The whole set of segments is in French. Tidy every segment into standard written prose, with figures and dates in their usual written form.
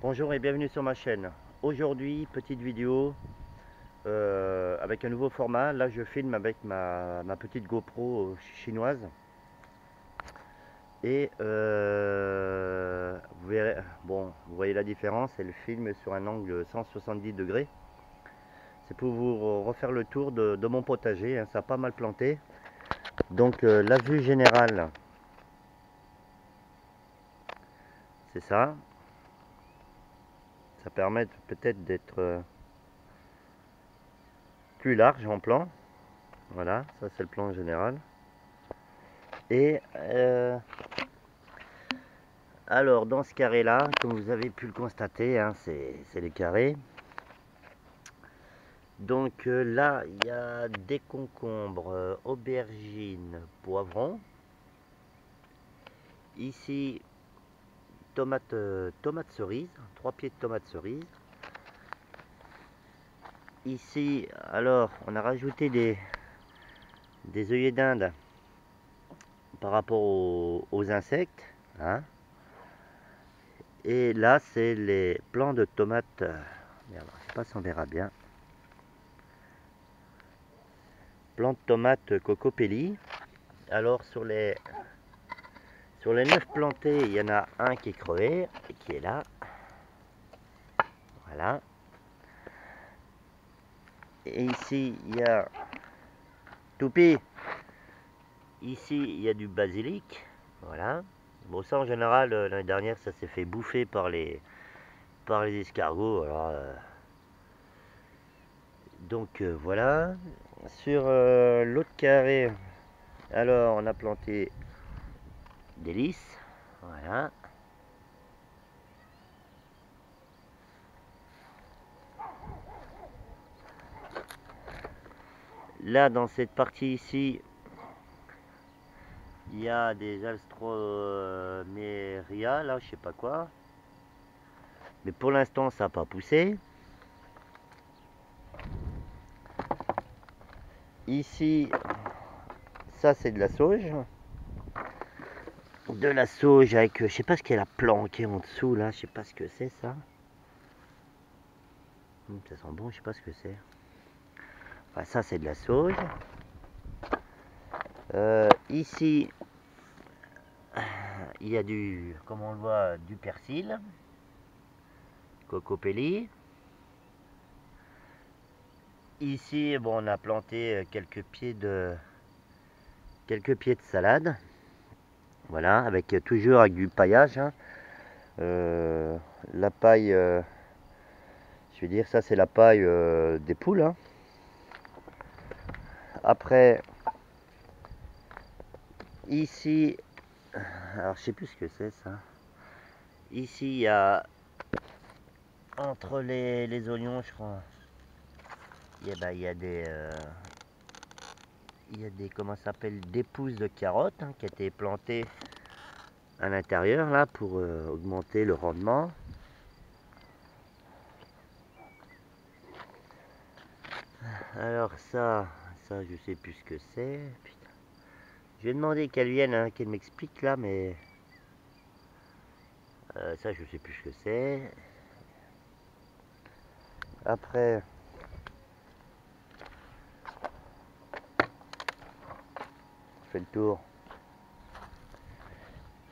Bonjour et bienvenue sur ma chaîne. Aujourd'hui, petite vidéo avec un nouveau format. Là, je filme avec ma petite GoPro chinoise. Et vous verrez, bon, vous voyez la différence, elle filme sur un angle 170 degrés. C'est pour vous refaire le tour de mon potager, hein, ça a pas mal planté. Donc la vue générale, c'est ça. Ça permet peut-être d'être plus large en plan. Voilà, ça c'est le plan général. Et alors dans ce carré là, comme vous avez pu le constater, hein, c'est les carrés. Donc là, il y a des concombres, aubergines, poivrons. Ici, tomates cerises, 3 pieds de tomates cerises. Ici, alors, on a rajouté des œillets d'Inde par rapport aux insectes, hein. Et là, c'est les plants de tomates. Merde, je sais pas si on verra bien. Plants de tomates cocopelli. Alors sur les 9 plantés, il y en a un qui est crevé et qui est là. Voilà. Et ici, il y a Toupi. Ici, il y a du basilic. Voilà. Bon, ça en général, l'année dernière, ça s'est fait bouffer par les escargots. Alors, donc voilà. Sur l'autre carré, alors on a planté des lys. Voilà. Là, dans cette partie ici, il y a des Alstroemeria, là, je sais pas quoi. Mais pour l'instant, ça n'a pas poussé. Ici, ça c'est de la sauge. De la sauge avec, je sais pas ce qu'elle a planqué en dessous là, je sais pas ce que c'est ça. Ça sent bon, je sais pas ce que c'est. Enfin, ça c'est de la sauge. Ici, il y a du, comme on le voit, du persil, cocopelli. Ici, bon, on a planté quelques pieds de salade. Voilà, avec toujours avec du paillage, hein. La paille, je vais dire, ça c'est la paille des poules, hein. Après, ici, alors je sais plus ce que c'est ça. Ici, il y a entre les oignons, je crois. Il y a comment ça s'appelle, des pousses de carottes, hein, qui étaient plantées à l'intérieur là pour augmenter le rendement. Alors ça je sais plus ce que c'est. Putain. Je vais demander qu'elle vienne, hein, qu'elle m'explique là, mais ça je sais plus ce que c'est. Après, je fais le tour.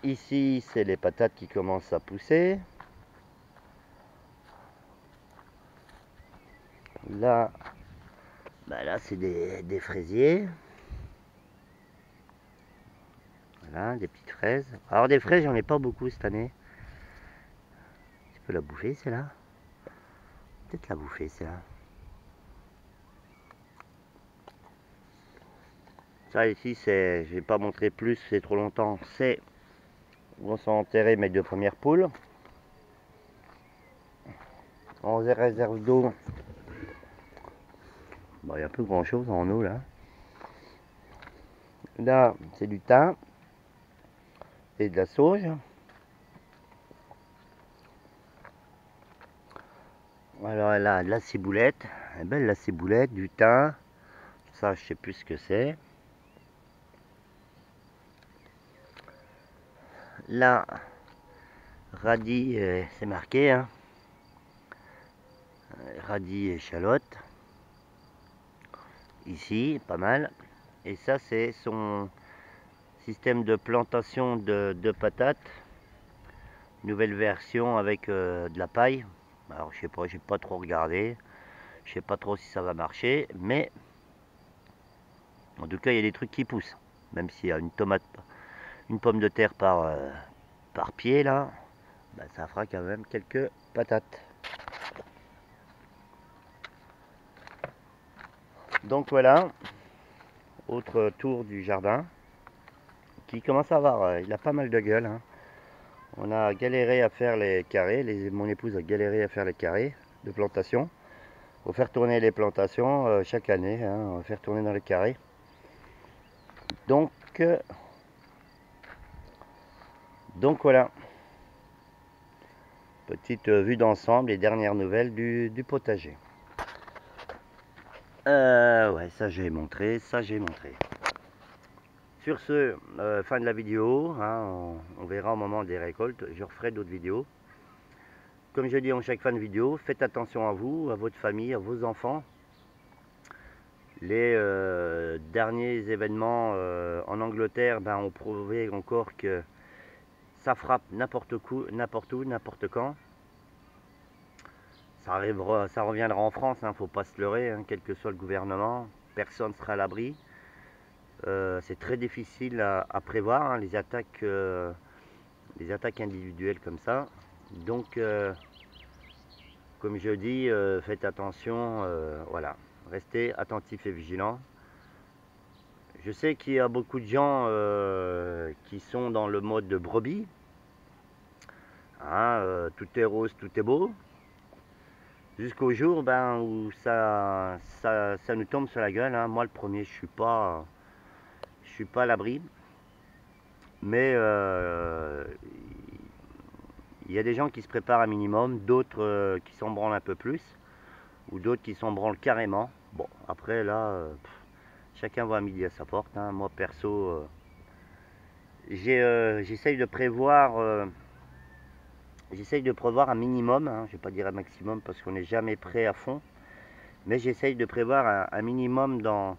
Ici, c'est les patates qui commencent à pousser. Là, là c'est des fraisiers. Voilà, des petites fraises. Alors des fraises, j'en ai pas beaucoup cette année. Tu peux la bouffer, celle-là? Peut-être la bouffer, celle-là. Ça ici, c'est, je vais pas montrer plus, c'est trop longtemps. C'est où on sont enterrés mes 2 premières poules. En réserve d'eau. Bon, il n'y a plus grand chose en eau là. Là, c'est du thym et de la sauge. Alors elle a de la ciboulette, elle est belle la ciboulette, du thym. Ça, je sais plus ce que c'est. Là, radis, c'est marqué, hein. Radis et échalote. Ici, pas mal. Et ça, c'est son système de plantation de patates. Nouvelle version avec de la paille. Alors, je sais pas, j'ai pas trop regardé. Je sais pas trop si ça va marcher, mais en tout cas, il y a des trucs qui poussent. Même s'il y a une tomate, une pomme de terre par pied là, bah, ça fera quand même quelques patates. Donc voilà, autre tour du jardin qui commence à avoir, il a pas mal de gueule, hein. On a galéré à faire les carrés, mon épouse a galéré à faire les carrés de plantation. Il faut faire tourner les plantations chaque année, hein, on va faire tourner dans les carrés. Donc, voilà, petite vue d'ensemble, les dernières nouvelles du potager. Ouais, ça j'ai montré, ça j'ai montré. Sur ce, fin de la vidéo, hein, on verra au moment des récoltes, je referai d'autres vidéos. Comme je dis en chaque fin de vidéo, faites attention à vous, à votre famille, à vos enfants. Les derniers événements en Angleterre ont prouvé encore que ça frappe n'importe où, n'importe quand. Ça arrivera, ça reviendra en France, hein, faut pas se leurrer, hein, quel que soit le gouvernement, personne ne sera à l'abri. C'est très difficile à prévoir, hein, les attaques individuelles comme ça. Donc, comme je dis, faites attention, voilà, restez attentifs et vigilants. Je sais qu'il y a beaucoup de gens qui sont dans le mode de brebis. Hein, tout est rose, tout est beau. Jusqu'au jour où ça nous tombe sur la gueule, hein. Moi le premier, je suis pas à l'abri. Mais il y a des gens qui se préparent un minimum, d'autres qui s'en branlent un peu plus, ou d'autres qui s'en branlent carrément. Bon, après là, chacun voit à midi à sa porte, hein. Moi perso, j'essaye de prévoir. J'essaye de prévoir un minimum, hein, je ne vais pas dire un maximum parce qu'on n'est jamais prêt à fond, mais j'essaye de prévoir un minimum dans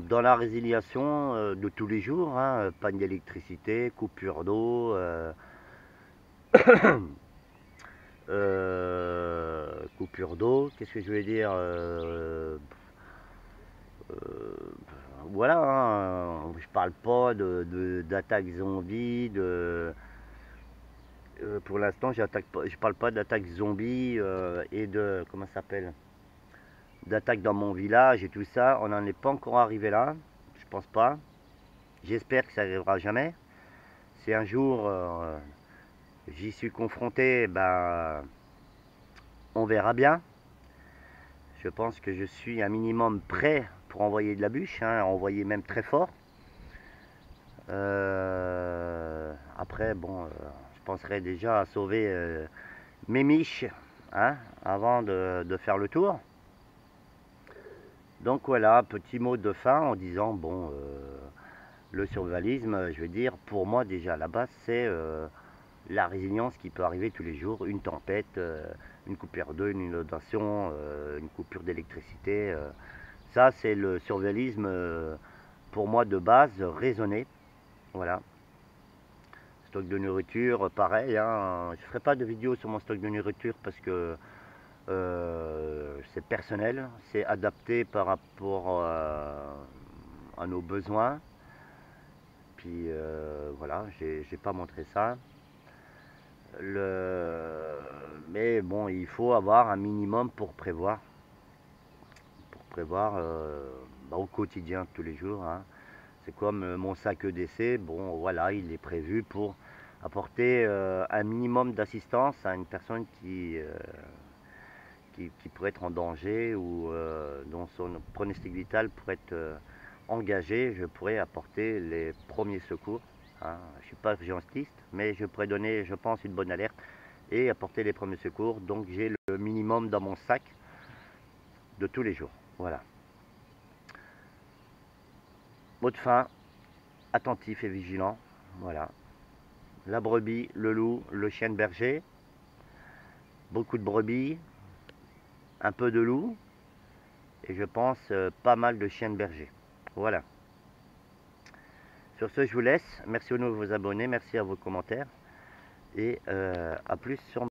la résiliation de tous les jours, hein, panne d'électricité, coupure d'eau, qu'est-ce que je vais dire, voilà, hein, je parle pas d'attaques zombies, pour l'instant, je parle pas d'attaques zombies et de, comment ça s'appelle, d'attaques dans mon village et tout ça. On n'en est pas encore arrivé là, je pense pas. J'espère que ça arrivera jamais. Si un jour j'y suis confronté, on verra bien. Je pense que je suis un minimum prêt pour envoyer de la bûche, hein, envoyer même très fort. Après, bon, je penserai déjà à sauver mes miches, hein, avant de faire le tour. Donc voilà, petit mot de fin en disant, bon, le survivalisme, je veux dire, pour moi déjà à la base, c'est la résilience qui peut arriver tous les jours, une tempête, une coupure d'eau, une inondation, une coupure d'électricité. Ça, c'est le survivalisme, pour moi de base, raisonné. Voilà. Stock de nourriture, pareil, hein. Je ne ferai pas de vidéo sur mon stock de nourriture parce que c'est personnel, c'est adapté par rapport à nos besoins. Puis voilà, j'ai pas montré ça. Mais bon, il faut avoir un minimum pour prévoir. Au quotidien, tous les jours, hein. C'est comme mon sac EDC, bon voilà, il est prévu pour apporter un minimum d'assistance à une personne qui pourrait être en danger ou dont son pronostic vital pourrait être engagé. Je pourrais apporter les premiers secours, hein. Je ne suis pas urgentiste, mais je pourrais donner, je pense, une bonne alerte et apporter les premiers secours. Donc j'ai le minimum dans mon sac de tous les jours. Voilà. Mot de fin, attentif et vigilant. Voilà. la brebis, le loup, le chien de berger, beaucoup de brebis, un peu de loup, et je pense pas mal de chiens de berger. Voilà. Sur ce, je vous laisse. Merci aux nouveaux abonnés, merci à vos commentaires, et à plus sur